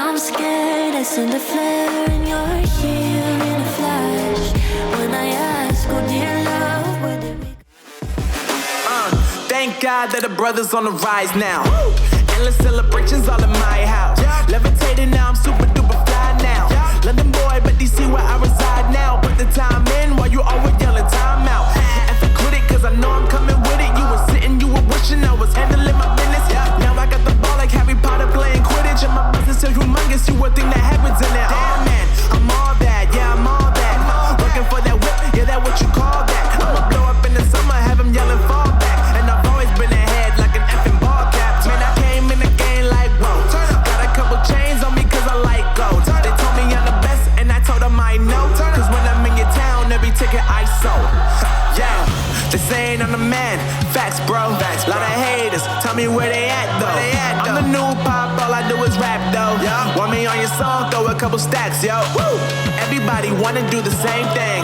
I'm scared, I send a flare and you're here in a flash. When I ask, oh dear love, where did we Thank God that the brothers on the rise now. Endless celebrations all in my house. Levitating now, I'm super duper fly now. London boy, but DC where I reside now. Put the time in while you always yelling time out. And for quit it, cause I know I'm coming with it. You were sitting, you were wishing I was handling my business. Now I got the ball like Harry Potter playing Quidditch. And my business is humongous, you would think that happens in there. Damn man, I'm all that, yeah I'm all that. Looking for that whip, yeah that what you call that. I'ma blow up in the summer, have him yelling fall back. And I've always been ahead like an effing ball cap. Man, I came in the game like whoa. Got a couple chains on me cause I like gold. They told me I'm the best and I told them I know. Cause when I'm in your town, every ticket I sold. Yeah, they saying I'm the man. Facts bro, lot of haters, tell me where they at though. I'm the new pop, all I do is rap though. Want me on your song, throw a couple stacks, yo. Everybody wanna do the same thing,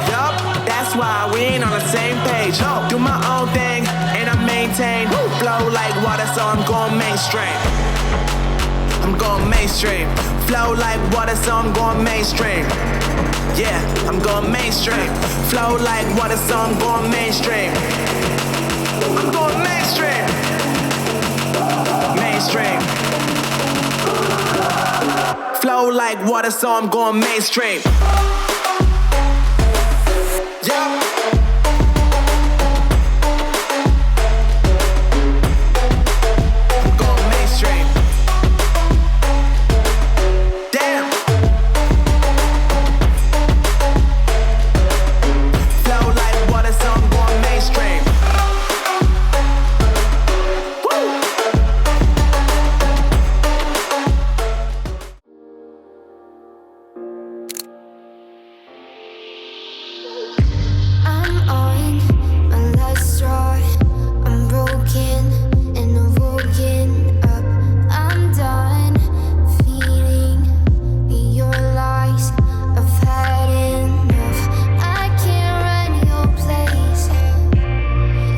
that's why we ain't on the same page. Do my own thing, and I maintain. Flow like water, so I'm going mainstream. I'm going mainstream. Flow like water, so I'm going mainstream. Yeah, I'm going mainstream. Flow like water, so I'm going mainstream. I'm going mainstream. Mainstream. Flow like water, so I'm going mainstream. Yeah. I'm going mainstream. Damn. Flow like water, so I'm going mainstream. I'm on my last straw. I'm broken and I'm woken up. I'm done feeding your lies. I've had enough. I can't run your place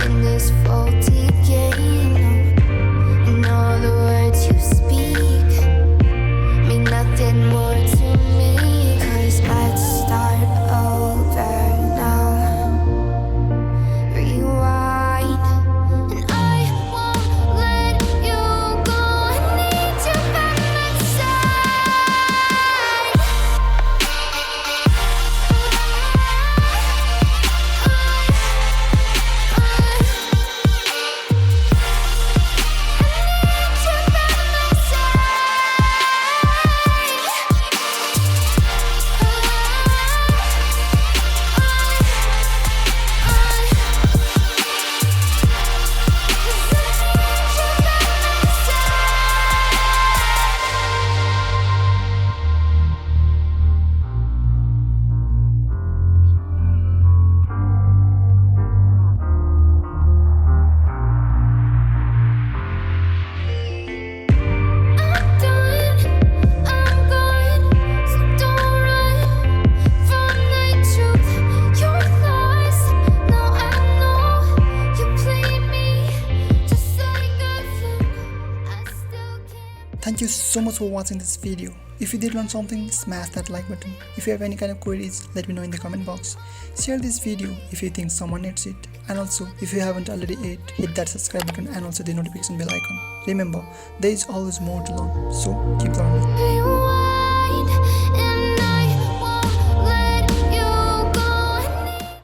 in this faulty game. And all the words you speak mean nothing more to me. Cause I'd start over now. Rewind, and I won't let you go. I need you by my Thank you so much for watching this video. If you did learn something, smash that like button. If you have any kind of queries, let me know in the comment box. Share this video if you think someone needs it. And also, if you haven't already hit that subscribe button and also the notification bell icon. Remember, there is always more to learn, so keep learning.